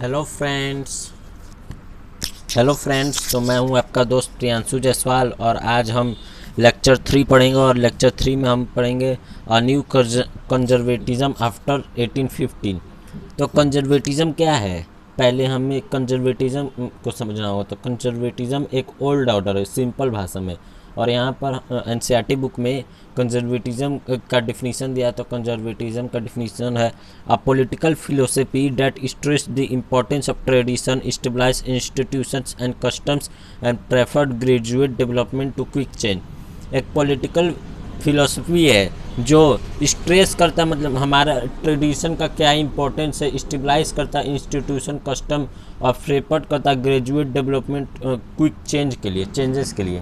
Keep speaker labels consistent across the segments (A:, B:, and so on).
A: Hello friends, तो मैं हूं आपका दोस्त प्रियांशु जायसवाल और आज हम लेक्चर 3 पढ़ेंगे और लेक्चर 3 में हम पढ़ेंगे अ न्यू कंजर्वेटिज्म आफ्टर 1815। तो कंजर्वेटिज्म क्या है, पहले हमें कंजर्वेटिज्म को समझना होगा। तो कंजर्वेटिज्म एक ओल्ड ऑर्डर है सिंपल भाषा में, और यहाँ पर एनसीईआरटी बुक में कंजर्वेटिज्म का डिफिनीशन दिया। तो कंजर्वेटिज्म का डिफिनीशन है a political philosophy that stress the importance of tradition, stabilise institutions and customs and preferred graduate development to quick change. एक पॉलिटिकल फिलोसफी है जो स्ट्रेस करता, मतलब हमारा ट्रेडिशन का क्या इंपॉर्टेंस है, स्टेबलाइज करता इंस्टीट्यूशन, कस्टम और प्रेफर्ड करता ग्रेजुएट डेवलपमेंट क्विक चेंज के लिए, चेंजेस के लिए।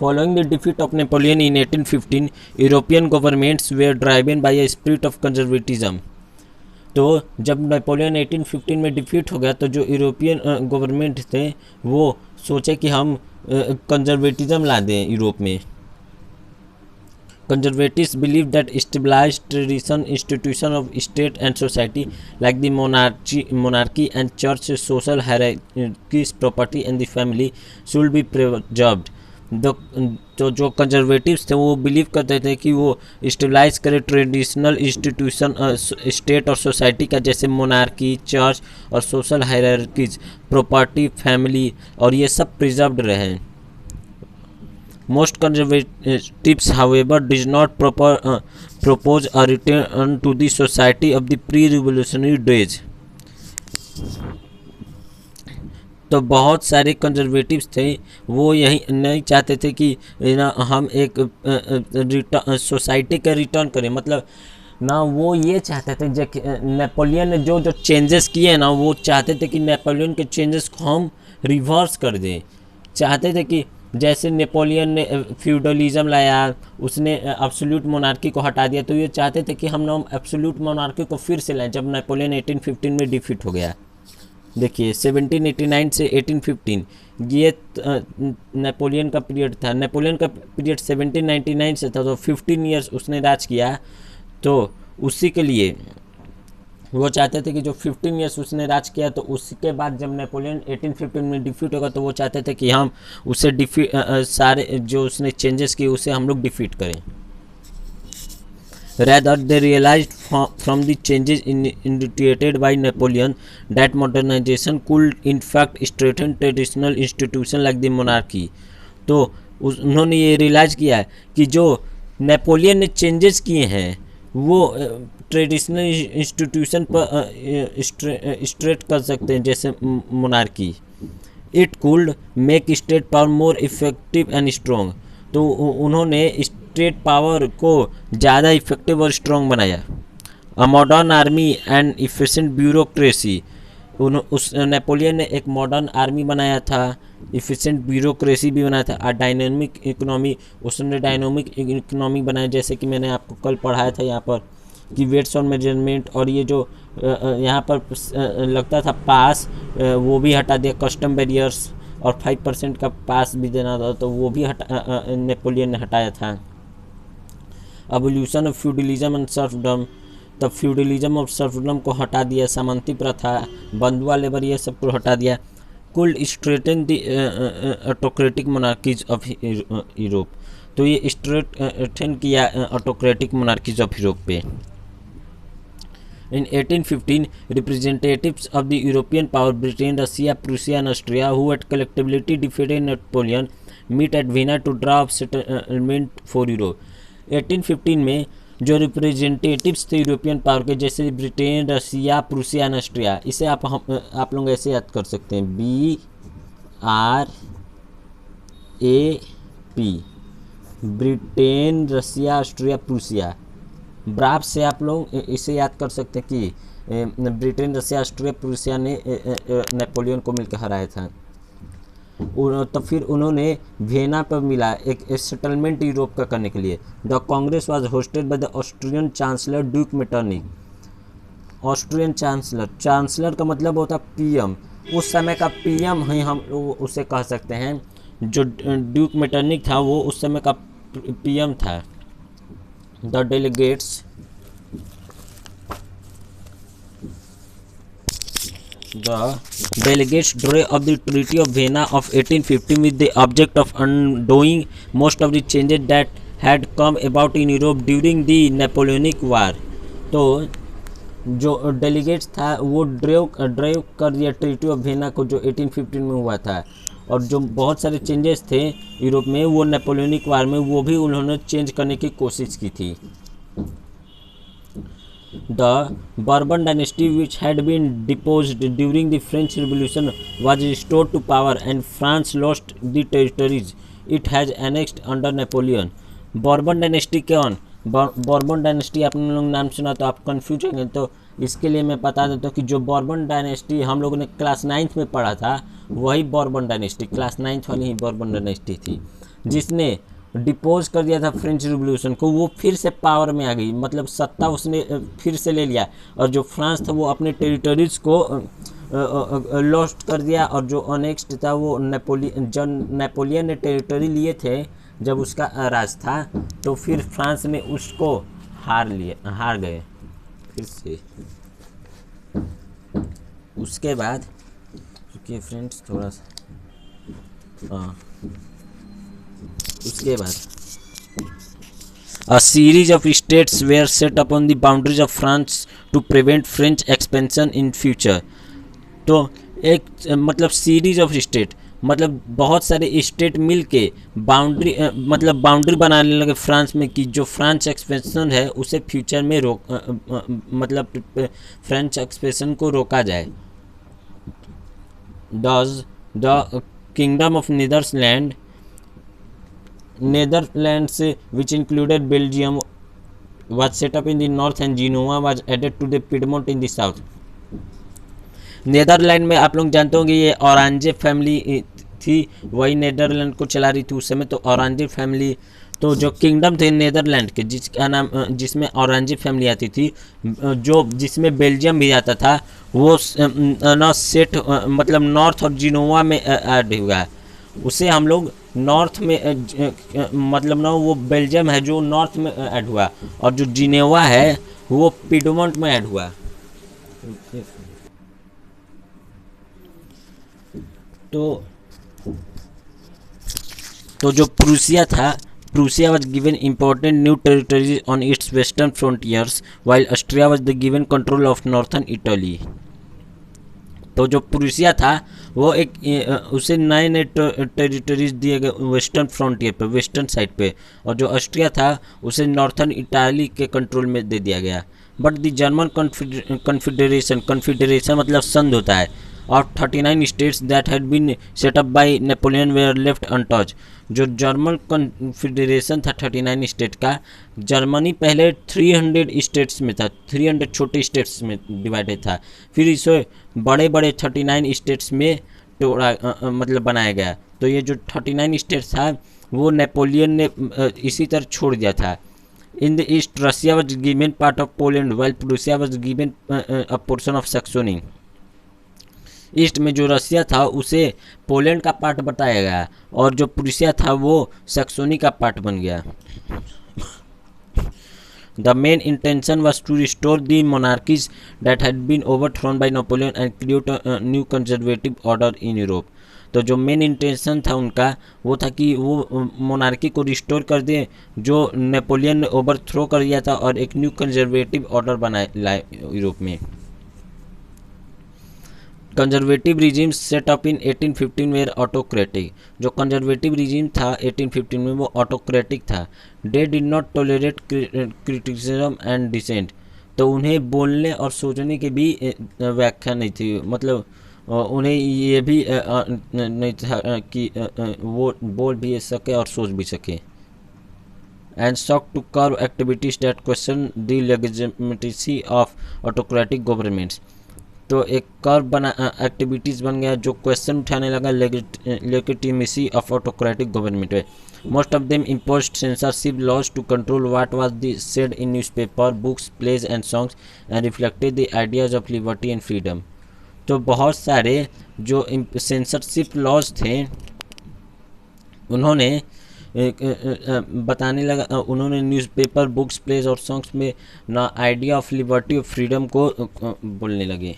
A: Following the defeat of Napoleon in 1815, European governments were driven by a spirit of conservatism. तो जब नेपोलियन 1815 में डिफीट हो गया तो जो यूरोपियन गवर्नमेंट थे वो सोचे कि हम कंजर्वेटिज्म ला दें यूरोप में। Conservatives believe that stabilized tradition, institution of state and society like the monarchy and church, social hierarchies, property and the family should be preserved. तो जो कंजर्वेटिव्स थे वो बिलीव करते थे कि वो स्टेबलाइज करे ट्रेडिशनल इंस्टीट्यूशन स्टेट और सोसाइटी का, जैसे मोनार्की, चर्च और सोशल हायरार्कीज, प्रॉपर्टी, फैमिली, और ये सब प्रिजर्व्ड रहे। Most conservatives, however, did not propose a return to the society of the pre-revolutionary days. तो बहुत सारे कंजर्वेटिव्स थे वो यही नहीं चाहते थे कि ना हम एक सोसाइटी का रिटर्न करें, मतलब ना वो ये चाहते थे नेपोलियन ने जो चेंजेस किए ना, वो चाहते थे कि नेपोलियन के चेंजेस को हम रिवर्स कर दें। चाहते थे कि जैसे नेपोलियन ने फ्यूडलिज्म लाया, उसने एब्सोल्यूट मोनार्की को हटा दिया, तो ये चाहते थे कि हम ना एब्सोल्यूट मोनार्की को फिर से लाएं जब नेपोलियन 1815 में डिफीट हो गया। देखिए 1789 से 1815 ये नेपोलियन का पीरियड था। नेपोलियन का पीरियड 1799 से था, तो 15 ईयर्स उसने राज किया। तो उसी के लिए वो चाहते थे कि जो 15 ईयर्स उसने राज किया, तो उसके बाद जब नेपोलियन 1815 में डिफीट होगा तो वो चाहते थे कि हम उसे सारे जो उसने चेंजेस किए उसे हम लोग डिफीट करें। Rather, they realized from the changes initiated by Napoleon that modernization could in fact strengthen traditional institutions like the monarchy. तो उन्होंने ये रियलाइज किया है कि जो नेपोलियन ने चेंजेस किए हैं वो ट्रेडिशनल इंस्टीट्यूशन पर स्ट्रेट कर सकते हैं, जैसे monarchy. It could make state power more effective and strong. तो उन्होंने स्टेट पावर को ज़्यादा इफेक्टिव और स्ट्रॉन्ग बनाया। A modern army and efficient bureaucracy, उस नेपोलियन ने एक मॉडर्न आर्मी बनाया था, इफिशिएंट ब्यूरोक्रेसी भी बनाया था। अ डायनामिक इकोनॉमी, उसने डायनामिक इकोनॉमी बनाया, जैसे कि मैंने आपको कल पढ़ाया था यहाँ पर कि वेट्स ऑन मेजरमेंट, और ये जो यहाँ पर लगता था पास, वो भी हटा दिया। कस्टम बैरियर्स और 5% का पास भी देना था, तो वो भी नेपोलियन ने हटाया था। Evolution of feudalism and serfdom, तब फ्यूडलिज्म और सर्फडम को हटा दिया, सामंती प्रथा, बंधुआ लेबर, ये सब को हटा दिया। कुल strengthen the autocratic monarchies of Europe, तो ये स्ट्रेटन किया ऑटोक्रेटिक मोनार्कीज ऑफ यूरोप पे। In 1815, representatives of the European power, Britain, Russia, Prussia, and Austria, who had collectively defeated Napoleon, meet at Vienna to draw up settlement for Europe. 1815 में जो representatives थे European power के, जैसे Britain, Russia, Prussia and Austria, इसे आप लोग ऐसे याद कर सकते हैं, BRAP, Britain, Russia, Austria, Prussia. BRAP से आप लोग इसे याद कर सकते हैं कि ब्रिटेन, रसिया, ऑस्ट्रिया, प्रूसिया ने नेपोलियन को मिलकर हराया था। तो फिर उन्होंने वियना पर मिला एक सेटलमेंट यूरोप का करने के लिए। The Congress was hosted by the Austrian chancellor Duke Metternich. Austrian chancellor का मतलब होता पीएम, उस समय का पीएम ही हम उसे कह सकते हैं। जो ड्यूक मेटरनिक था वो उस समय का पीएम था। The delegates The delegates drew up the Treaty of Vienna of 1815 with the object of undoing most of the changes that had come about in Europe during the Napoleonic War. तो जो delegates था वो drive कर दिया treaty of Vienna को, जो 1815 में हुआ था, और जो बहुत सारे चेंजेस थे यूरोप में वो नेपोलियनिक वार में, वो भी उन्होंने चेंज करने की कोशिश की थी. The Bourbon dynasty, which had been deposed during the French Revolution, was restored to power and France lost the territories it has annexed under Napoleon. Bourbon dynasty कौन? बॉर्बन डायनेस्टी आप लोग नाम सुना तो आप कंफ्यूज होंगे, तो इसके लिए मैं बता देता हूँ कि जो बॉर्बन डायनेस्टी हम लोगों ने क्लास 9th में पढ़ा था वही बॉर्बन डायनेस्टी, क्लास 9th वाली ही बॉर्बन डायनेस्टी थी, जिसने डिपोज कर दिया था फ्रेंच रिवोल्यूशन को. वो फिर से पावर में आ गई, मतलब सत्ता उसने फिर से ले लिया, और जो फ्रांस था वो अपने टेरिटरीज को लॉस्ट कर दिया, और जो अनेक्स्ट था वो नेपोलियन ने टेरिटरी लिए थे जब उसका राज था, तो फिर फ्रांस ने उसको हार गए फिर से. उसके बाद रुकिए फ्रेंड्स थोड़ा सा, उसके बाद A series of states were set upon the boundaries of France to prevent French expansion in future. तो एक मतलब सीरीज ऑफ स्टेट, मतलब बहुत सारे स्टेट मिल के बाउंड्री बनाने लगे फ्रांस में, कि जो फ्रेंच एक्सपेंशन है उसे फ्यूचर में मतलब फ्रेंच एक्सपेंशन को रोका जाए. The kingdom of Netherlands, which included Belgium, was set up in the north and Genoa was added to the Piedmont in the south. Netherland में आप लोग जानते होंगे ये औरांजे फैमिली थी, वही नेदरलैंड को चला रही थी उस समय. तो औरांजे फैमिली, तो जो किंगडम थे नेदरलैंड के जिसका नाम जिसमें औरांजे फैमिली आती थी, जो जिसमें बेल्जियम भी आता था, वो ना सेट मतलब नॉर्थ और जिनोवा में ऐड हुआ है. उसे हम लोग नॉर्थ में मतलब ना वो बेल्जियम है जो नॉर्थ में ऐड हुआ, और जो जिनेवा है वो पिडमोंट में ऐड हुआ. तो जो प्रूसिया था, Prussia was given important new territories on its western frontiers, while Austria was the given control of northern Italy. तो जो प्रूसिया था वो एक उसे नए टेरिटरीज दिए गए वेस्टर्न फ्रंटियर पे, वेस्टर्न साइड पे, और जो ऑस्ट्रिया था उसे नॉर्थर्न इटाली के कंट्रोल में दे दिया गया. बट द जर्मन कॉन्फेडरेशन मतलब संघ होता है, और 39 states that had been set up by Napoleon were left untouch. जो जर्मन कॉन्फेडरेशन था 39 स्टेट का, जर्मनी पहले 300 स्टेट्स में था, 300 छोटे स्टेट्स में डिवाइडेड था, फिर इसे बड़े बड़े 39 स्टेट्स में टोड़ा मतलब बनाया गया. तो ये जो 39 स्टेट्स था वो नेपोलियन ने इसी तरह छोड़ दिया था. In the east Russia was given part of Poland, while Prussia was given a portion of Saxony. East में जो रशिया था उसे पोलैंड का पार्ट बताया गया, और जो प्रूसिया था वो सैक्सोनी का पार्ट बन गया. The main intention was to restore the monarchies that had been overthrown by Napoleon and create a new conservative order in Europe. तो जो मेन इंटेंशन था उनका वो था कि वो मोनार्की को रिस्टोर कर दे जो नेपोलियन ने ओवरथ्रो कर दिया था, और एक न्यू कंजर्वेटिव ऑर्डर बनाए लाए यूरोप में. Conservative regime set up in 1815 were autocratic. जो कंजर्वेटिव रिजीम था 1815 में वो ऑटोक्रेटिक था. They did not tolerate criticism and dissent. तो उन्हें बोलने और सोचने की भी व्याख्या नहीं थी, मतलब उन्हें ये भी नहीं था कि वो बोल भी सके और सोच भी सके. And sought to curb activities that question the legitimacy of autocratic governments. तो एक कर्व बना एक्टिविटीज़ बन गया जो क्वेश्चन उठाने लगा लेजिटिमेसी ऑफ ऑटोक्रेटिक गवर्नमेंट है. Most of them imposed censorship laws to control what was the said in newspaper, books, plays and songs and reflected the ideas of liberty and freedom. तो बहुत सारे जो censorship laws थे उन्होंने बताने लगा, उन्होंने न्यूज़पेपर, बुक्स, प्लेज और सॉन्ग्स में ना आइडिया ऑफ लिबर्टी और फ्रीडम को बोलने लगे.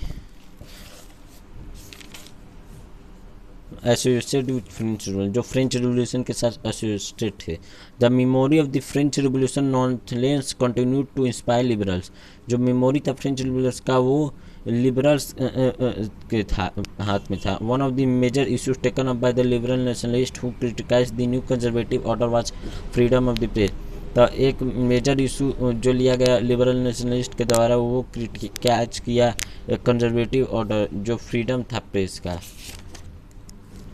A: एसोसिएटेड विद फ्रेंच रिवॉल्यूशन, जो फ्रेंच रिवॉल्यूशन के साथ एसोसिएटेड थे। The memory of the French revolution nonetheless continued to inspire liberals, जो मेमोरी था फ्रेंच रिवॉल्यूशन का वो लिबरल्स के था हाथ में था। One of the major issues taken up by the liberal nationalist who criticise the new conservative order was freedom of the press. तो एक मेजर इशू जो लिया गया लिबरल नेशनलिस्ट के द्वारा वो क्रिटिसाइज किया कंजर्वेटिव ऑर्डर, जो फ्रीडम था प्रेस का।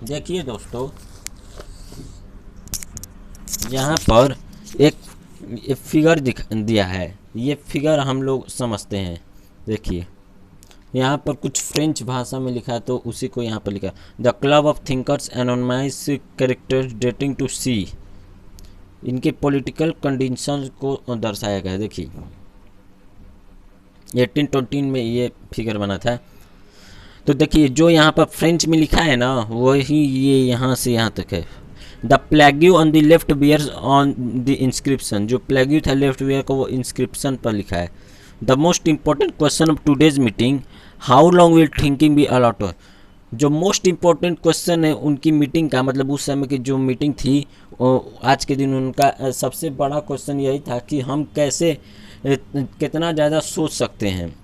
A: देखिए दोस्तों, यहाँ पर एक फिगर दिया है, ये फिगर हम लोग समझते हैं। देखिए यहाँ पर कुछ फ्रेंच भाषा में लिखा है तो उसी को यहाँ पर लिखा, the club of thinkers anonymise characters dating to see, इनके पॉलिटिकल कंडीशंस को दर्शाया गया है। देखिए 1820 में ये फिगर बना था। तो देखिए जो यहाँ पर फ्रेंच में लिखा है ना, वही ये यहाँ से यहाँ तक है। The plaque on the left bears on the inscription, जो प्लेग्यू था लेफ्ट बियर को वो इंस्क्रिप्शन पर लिखा है। The most important question of today's meeting, how long will thinking be allowed, जो मोस्ट इम्पोर्टेंट क्वेश्चन है उनकी मीटिंग का, मतलब उस समय की जो मीटिंग थी आज के दिन उनका सबसे बड़ा क्वेश्चन यही था कि हम कैसे कितना ज़्यादा सोच सकते हैं।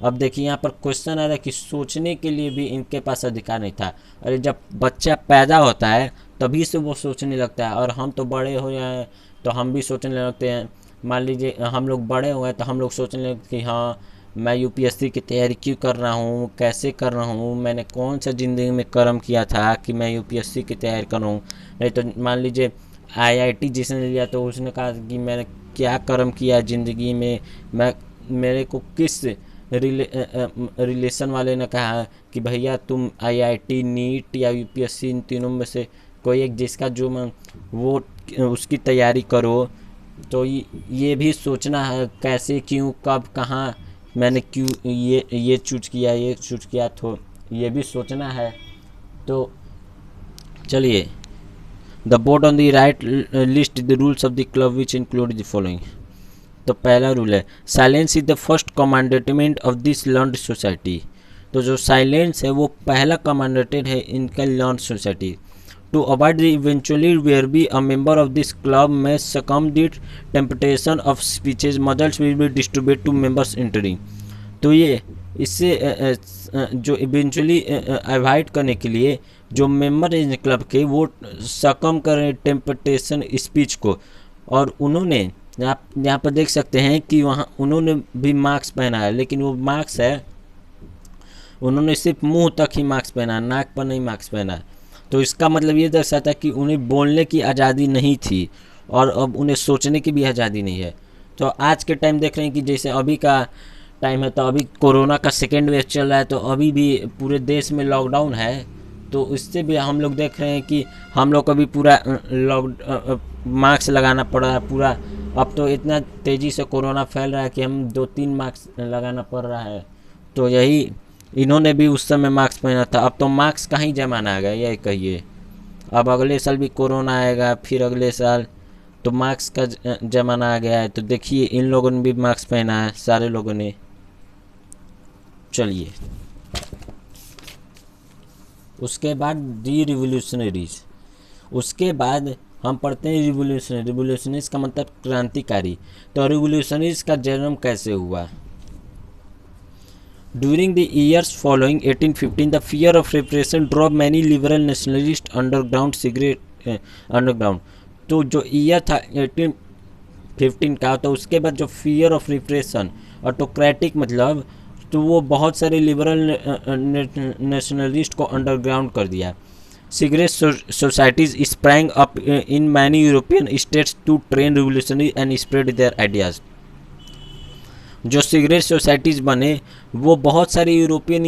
A: अब देखिए यहाँ पर क्वेश्चन आ रहा है कि सोचने के लिए भी इनके पास अधिकार नहीं था। अरे जब बच्चा पैदा होता है तभी से वो सोचने लगता है, और हम तो बड़े हो जाए तो हम भी सोचने लगते हैं। मान लीजिए हम लोग बड़े हुए तो हम लोग सोचने लगते कि हाँ मैं यूपीएससी की तैयारी क्यों कर रहा हूँ, कैसे कर रहा हूँ, मैंने कौन सा ज़िंदगी में कर्म किया था कि मैं यूपीएससी की तैयारी करूँ। नहीं तो मान लीजिए आईआईटी जिसने लिया तो उसने कहा कि मैंने क्या कर्म किया ज़िंदगी में, मैं मेरे को किस रिलेशन वाले ने कहा कि भैया तुम आईआईटी नीट या यूपीएससी इन तीनों में से कोई एक जिसका जो मन वो उसकी तैयारी करो। तो ये भी सोचना है कैसे क्यों कब कहाँ मैंने क्यों ये चूज किया ये चूज किया, तो ये भी सोचना है। तो चलिए, the board on the right list the rules of the club which include the following. तो पहला रूल है silence is the first commandment of this learned society. तो जो साइलेंस है वो पहला कमांडेटेड है इनका learned society. To avoid the eventually will be a member of this club may succumb the temptation of speeches, models will be distributed to members entering। तो ये इससे जो इवेंचुअली अवॉइड करने के लिए जो मेंबर इस क्लब के वो सकम करें टेम्पटेशन स्पीच को। और उन्होंने आप यहाँ पर देख सकते हैं कि वहाँ उन्होंने भी मास्क पहना है, लेकिन वो मास्क है उन्होंने सिर्फ मुंह तक ही मास्क पहना है, नाक पर नहीं मास्क पहना है। तो इसका मतलब ये दर्शाता है कि उन्हें बोलने की आज़ादी नहीं थी और अब उन्हें सोचने की भी आज़ादी नहीं है। तो आज के टाइम देख रहे हैं कि जैसे अभी का टाइम है तो अभी कोरोना का सेकेंड वेव चल रहा है, तो अभी भी पूरे देश में लॉकडाउन है। तो इससे भी हम लोग देख रहे हैं कि हम लोग को भी पूरा मास्क लगाना पड़ रहा है पूरा। अब तो इतना तेज़ी से कोरोना फैल रहा है कि हम 2-3 मास्क लगाना पड़ रहा है। तो यही इन्होंने भी उस समय मास्क पहना था। अब तो मास्क का ही ज़माना आ गया, यही कहिए। अब अगले साल भी कोरोना आएगा, फिर अगले साल तो मास्क का ज़माना आ गया है। तो देखिए इन लोगों ने भी मास्क पहना है, सारे लोगों ने। चलिए उसके बाद दी रिवोल्यूशनरीज, उसके बाद हम पढ़ते हैं रिवोल्यूशनरी। रिवोल्यूशनरीज का मतलब क्रांतिकारी। तो रिवोल्यूशनरीज का जन्म कैसे हुआ? During the years following 1815, the fear of repression drove many liberal nationalists underground underground। तो जो ईयर था 1815 का, तो उसके बाद जो फियर ऑफ रिप्रेशन ऑटोक्रेटिक मतलब, तो वो बहुत सारे लिबरल नेशनलिस्ट को अंडरग्राउंड कर दिया। Secret societies sprang up in many European states to train revolutionary and spread their ideas. जो सिगरेट सोसाइटीज़ बने वो बहुत सारे यूरोपियन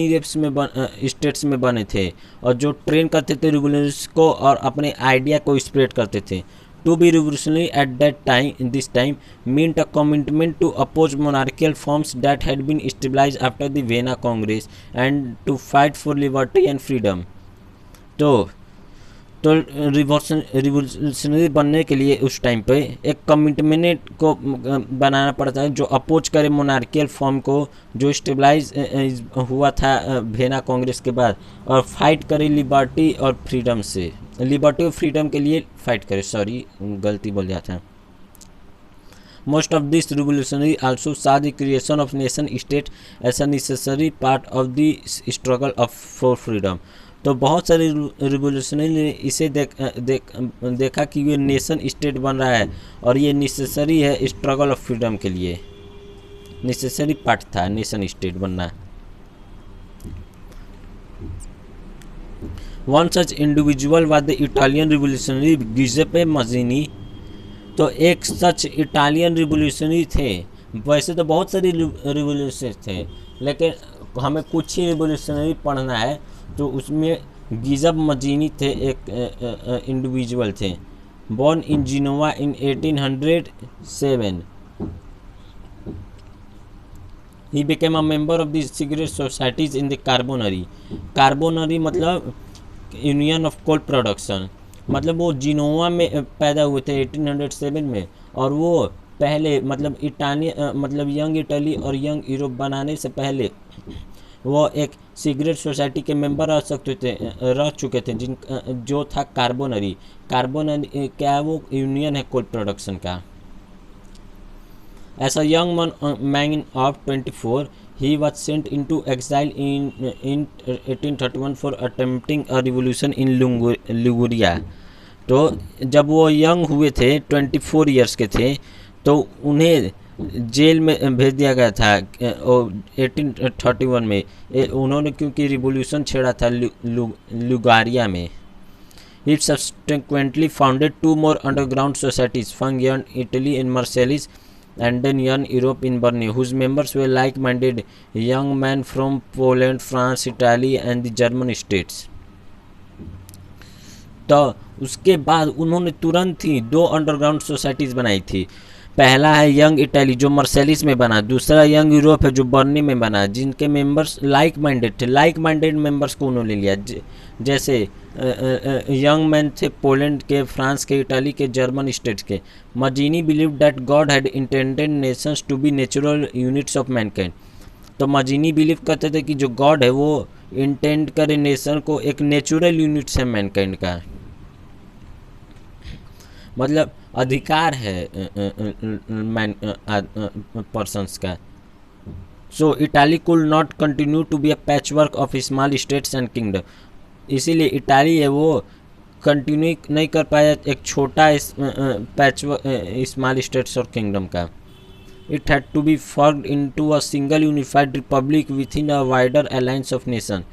A: स्टेट्स में बने थे, और जो ट्रेन करते थे रिवोल्यूशनरी को और अपने आइडिया को स्प्रेड करते थे। To be revolutionary at that time this time meant a commitment to oppose monarchical forms that had been stabilised after the Vienna congress and to fight for liberty and freedom. तो तो revolutionary बनने के लिए उस time पे एक commitment को बनाना पड़ता है जो अपोज करे मोनार्कियल फॉर्म को, जो स्टेबलाइज हुआ था वियना कांग्रेस के बाद, और फाइट करे लिबर्टी और फ्रीडम से, लिबर्टी और फ्रीडम के लिए फाइट करे। सॉरी, गलती बोल जाता है। Most of these revolutionary also saw the creation of nation state as a necessary part of the struggle of for freedom। तो बहुत सारे रिवोल्यूशनरी ने इसे देखा कि ये नेशन स्टेट बन रहा है और ये नेसेसरी है स्ट्रगल ऑफ फ्रीडम के लिए, नेसेसरी पार्ट था नेशन स्टेट बनना। One such individual was the Italian revolutionary Giuseppe Mazzini. तो एक सच इटालियन रिवोल्यूशनरी थे, वैसे तो बहुत सारी रिवोल्यूशनरी थे लेकिन हमें कुछ ही रिवोल्यूशनरी पढ़ना है, तो उसमें गिउसेप्पे मजीनी थे, एक इंडिविजुअल थे। Born in Genoa in 1807, he became a member of the secret societies in the Carbonari. Carbonari मतलब यूनियन ऑफ कोल प्रोडक्शन, मतलब वो जिनोवा में पैदा हुए थे 1807 में, और वो पहले मतलब मतलब यंग इटली और यंग यूरोप बनाने से पहले वो एक सीक्रेट सोसाइटी के मेंबर रह चुके थे जो था कार्बोनरी। कार्बोनरी क्या है? वो यूनियन है कोल प्रोडक्शन का। As a young man of 24 he was sent into exile in 1831 for attempting a revolution in Liguria। तो जब वो यंग हुए थे 24 इयर्स के थे तो उन्हें जेल में भेज दिया गया था 1831 में, उन्होंने क्योंकि रिवोल्यूशन छेड़ा था लुगारिया में। He subsequently founded 2 more underground societies, Fang Italy in Marseilles and then Young Europe in Berne, whose members were like-minded young men from Poland, France, Italy and the German states। तो उसके बाद उन्होंने तुरंत ही 2 underground societies बनाई थी। पहला है young Italy जो मार्सेलिस में बना, दूसरा यंग यूरोप है जो बर्नी में बना, जिनके मेंबर्स लाइक माइंडेड थे। लाइक माइंडेड मेंबर्स को उन्होंने लिया, जैसे यंग मैन थे पोलैंड के, फ्रांस के, इटली के, जर्मन स्टेट्स के। Mazzini believe that God had intended nations to be natural units of mankind. तो मजीनी बिलीव करते थे कि जो गॉड है वो इंटेंड करे नेशन को एक नेचुरल यूनिट्स है मैनकाइंड का, मतलब अधिकार है पर्सन्स का। So Italy could not continue to be a patchwork of small states and kingdom. इसीलिए इटाली है वो कंटिन्यू नहीं कर पाया एक छोटा पैचवर्क स्मॉल स्टेट्स और किंगडम का। It had to be formed into a single unified republic within a wider alliance of nation.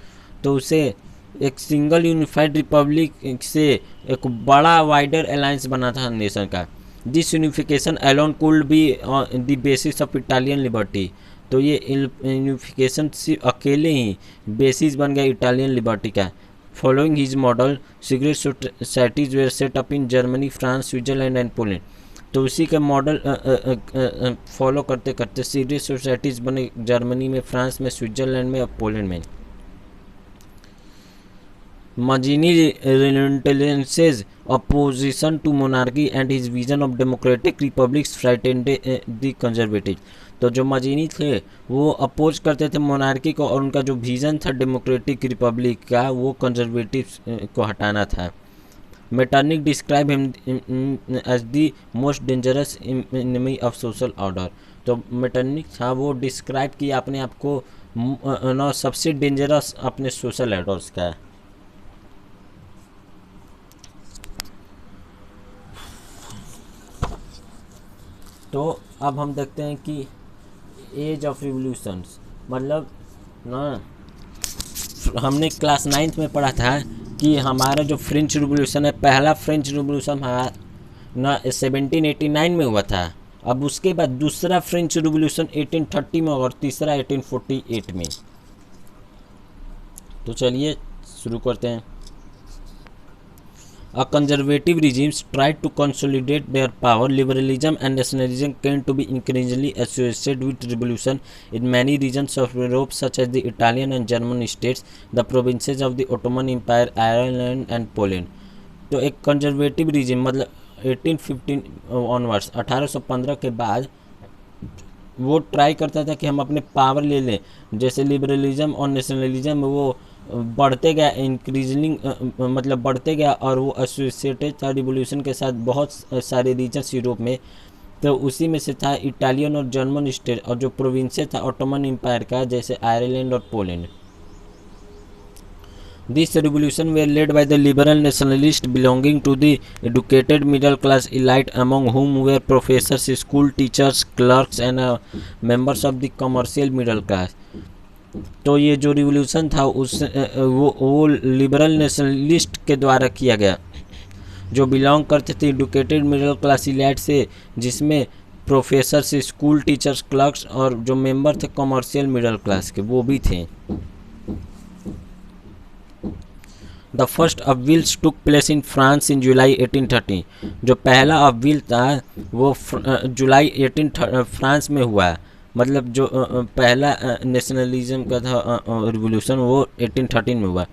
A: तो उसे एक सिंगल यूनिफाइड रिपब्लिक से एक बड़ा वाइडर अलायंस बना था नेशन का। This unification alone could be the basis of Italian liberty. तो ये यूनिफिकेशन सिर्फ अकेले ही बेसिस बन गया इटालियन लिबर्टी का। Following his model secret societies were set up in Germany, France, Switzerland and Poland. तो उसी का मॉडल फॉलो करते करते सीक्रेट सोसाइटीज़ बने जर्मनी में, फ्रांस में, स्विट्जरलैंड में और पोलैंड में। Mazzini relentless opposition to monarchy and his vision of democratic republics frightened the conservatives। तो जो मजीनी थे वो अपोज करते थे मोनार्की को और उनका जो विज़न था डेमोक्रेटिक रिपब्लिक का वो कंजर्वेटिव्स को हटाना था। Metternich describe him as the most dangerous enemy of social order. तो मेटरनिक था वो डिस्क्राइब किया अपने आप को न सबसे डेंजरस अपने सोशल ऑर्डर्स का। तो अब हम देखते हैं कि एज ऑफ रिवोल्यूशंस, मतलब ना हमने क्लास 9th में पढ़ा था कि हमारा जो फ्रेंच रिवोल्यूशन है, पहला फ्रेंच रिवोल्यूशन ना 1789 में हुआ था। अब उसके बाद दूसरा फ्रेंच रिवोल्यूशन 1830 में और तीसरा 1848 में। तो चलिए शुरू करते हैं। A conservative regimes tried to consolidate their power. Liberalism and nationalism came to be increasingly associated with revolution in many regions of Europe, such as the Italian and German states, the provinces of the Ottoman Empire, Ireland and Poland। तो एक conservative regime मतलब 1815 onwards 1815 के बाद वो try करता था कि हम अपने पावर ले लें। जैसे लिबरलिज्म और नेशनलिज्म वो बढ़ते गया, इंक्रीजिंग मतलब बढ़ते गया, और वो एसोसिएटेड था रिवोल्यूशन के साथ बहुत सारे रीजन्स यूरोप में। तो उसी में से था इटालियन और जर्मन स्टेट, और जो प्रोविंसेस था ऑटोमन एम्पायर का, जैसे आयरलैंड और Poland. This revolution were led by the liberal nationalists belonging to the educated middle class elite, among whom were professors, school teachers, clerks and members of the commercial middle class. तो ये जो revolution था उस वो liberal nationalist के द्वारा किया गया, जो बिलोंग करते थे एडुकेटेड मिडिल क्लास इलाइट से, जिसमें प्रोफेसर, स्कूल टीचर्स, क्लर्क्स और जो मेंबर थे कमर्शियल मिडिल क्लास के वो भी थे। The first upheavals took place in France in July 1830। जो पहला अपव्हील था वो जुलाई 18 फ्रांस में हुआ। मतलब जो पहला नेशनलिज्म का था रिवोल्यूशन वो 1813 में हुआ।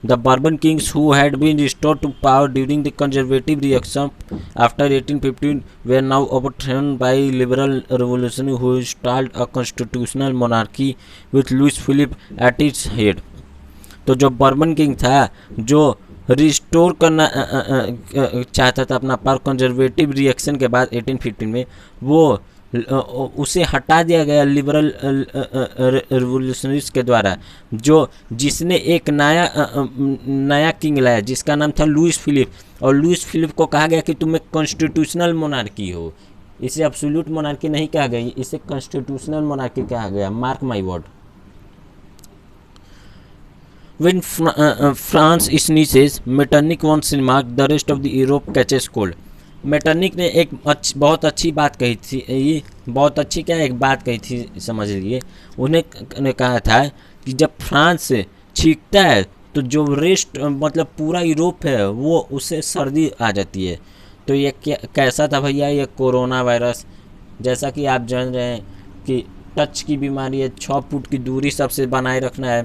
A: The bourbon Kings who had been restored to power during the conservative reaction after 1815 were now overthrown by liberal revolution who installed a constitutional monarchy with Louis Philippe at its head। तो जो bourbon king था जो restore करना चाहता था अपना power conservative reaction के बाद 1815 में, वो उसे हटा दिया गया लिबरल रिवोल्यूशनरीज के द्वारा, जो जिसने एक नया किंग लाया जिसका नाम था लुइस फिलिप। और लुइस फिलिप को कहा गया कि तुम एक कॉन्स्टिट्यूशनल मोनार्की हो। इसे एब्सोल्यूट मोनार्की नहीं कहा गया, इसे कॉन्स्टिट्यूशनल मोनार्की कहा गया। Mark my word. When France sneezes, Metternich once remarked, the rest of the Europe catches cold। Metternich ने एक बहुत अच्छी बात कही थी, ये बहुत अच्छी क्या एक बात कही थी समझ लीजिए। उन्हें कहा था कि जब फ्रांस छींकता है तो जो रेस्ट मतलब पूरा यूरोप है वो उसे सर्दी आ जाती है। तो ये कैसा था भैया? ये कोरोना वायरस, जैसा कि आप जान रहे हैं कि टच की बीमारी है, 6 फुट की दूरी सबसे बनाए रखना है।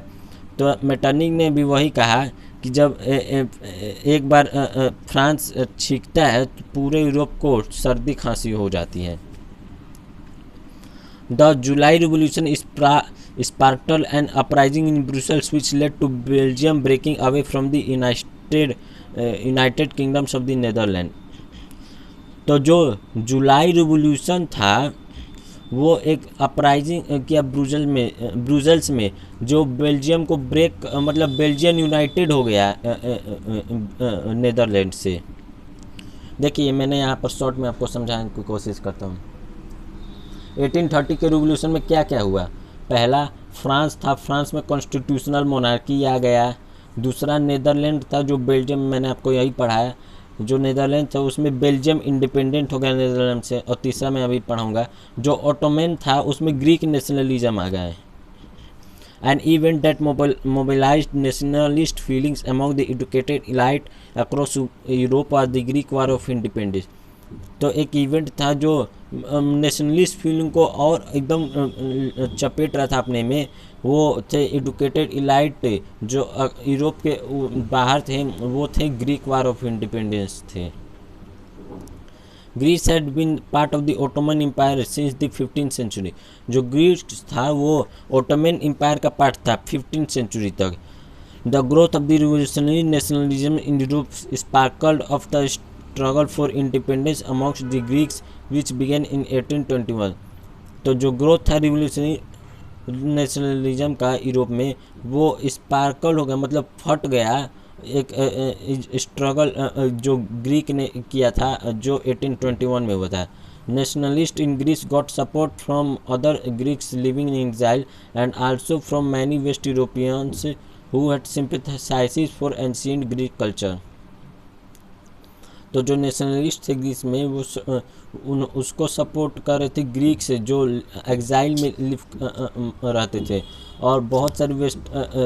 A: तो मेटरनिक ने भी वही कहा कि जब एक बार फ्रांस छींकता है तो पूरे यूरोप को सर्दी खांसी हो जाती है। The July revolution sparkle and uprising in Brussels which led to Belgium breaking away from the United Kingdoms of the Netherland. तो जो जुलाई रिवोल्यूशन था वो एक अपराइजिंग किया ब्रुसेल्स में, जो बेल्जियम को ब्रेक मतलब बेल्जियम यूनाइटेड हो गया नेदरलैंड से। देखिए मैंने यहाँ पर शॉर्ट में आपको समझाने की कोशिश करता हूँ। 1830 के रिवोल्यूशन में क्या क्या हुआ? पहला फ्रांस था, फ्रांस में कॉन्स्टिट्यूशनल मोनार्की आ गया। दूसरा नेदरलैंड था जो बेल्जियम, मैंने आपको यही पढ़ाया, जो नेदरलैंड था उसमें बेल्जियम इंडिपेंडेंट हो गया नेदरलैंड से। और तीसरा मैं अभी पढ़ाऊंगा जो ऑटोमन था उसमें ग्रीक नेशनलिज्म आ गया। An event that mobilized nationalist feelings among the educated elite across Europe was the Greek War of Independence। तो एक इवेंट था जो नेशनलिस्ट फीलिंग को और एकदम चपेट रहा था अपने में। वो थे एडुकेटेड इलाइट जो यूरोप के बाहर थे, वो थे ग्रीक वार ऑफ इंडिपेंडेंस थे। Greece had been part of the Ottoman empire since the 15th century. जो ग्रीस था वो ओटोमन एम्पायर का पार्ट था 15th सेंचुरी तक। The growth of the revolutionary nationalism in Europe sparkled off the struggle for independence amongst the Greeks which began in 1821। तो जो growth था revolutionary nationalism का यूरोप में, वो स्पार्कल हो गया मतलब फट गया। एक स्ट्रगल जो ग्रीक ने किया था जो 1821 में हुआ था। Nationalist in Greece got support from other Greeks living in exile and also from many west Europeans who had sympathised for ancient Greek culture. तो जो नेशनलिस्ट थे ग्रीस में वो उसको सपोर्ट कर रहे थे ग्रीक से जो एग्जाइल में लिव रहते थे, और बहुत सारे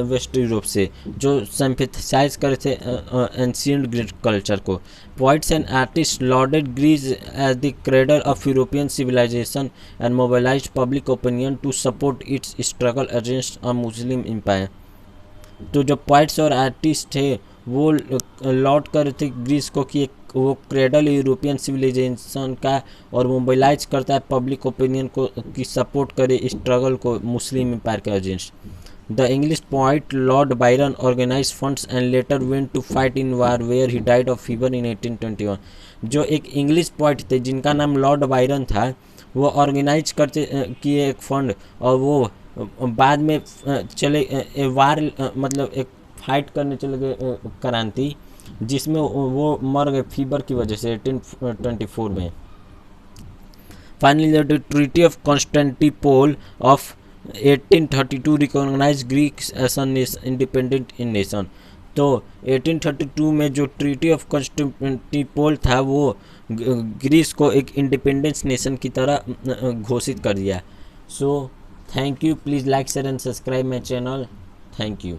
A: वेस्ट यूरोप से जो सिंपैथाइज कर रहे थे एंशिएंट ग्रीक कल्चर को। Poets and artist lauded Greece as the cradle of European civilisation and mobilised public opinion to support its struggle against a Muslim empire. तो जो पोइट्स और आर्टिस्ट थे वो लौट कर थे ग्रीस को कि एक वो क्रेडल यूरोपियन सिविलाइजेशन का और मोबिलाइज करता है पब्लिक ओपिनियन को कि सपोर्ट करे स्ट्रगल को मुस्लिम एम्पायर के against. The English poet Lord Byron organise funds and later went to fight in war where he died of fever in 1821। जो एक इंग्लिश पोइट थे जिनका नाम लॉर्ड बायरन था, वो ऑर्गेनाइज करते किए एक फंड और वो बाद में चले वार मतलब एक फाइट करने चले गए क्रांति, जिसमें वो मर गए फीवर की वजह से 1824 में। Finally the treaty of Constantinople of 1832 recognise Greek as an independent in nation. तो 1832 में जो ट्रीटी ऑफ कॉन्स्टेंटिनोपल था वो ग्रीस को एक इंडिपेंडेंस नेशन की तरह घोषित कर दिया। So thank you, please like share and subscribe my channel. Thank you.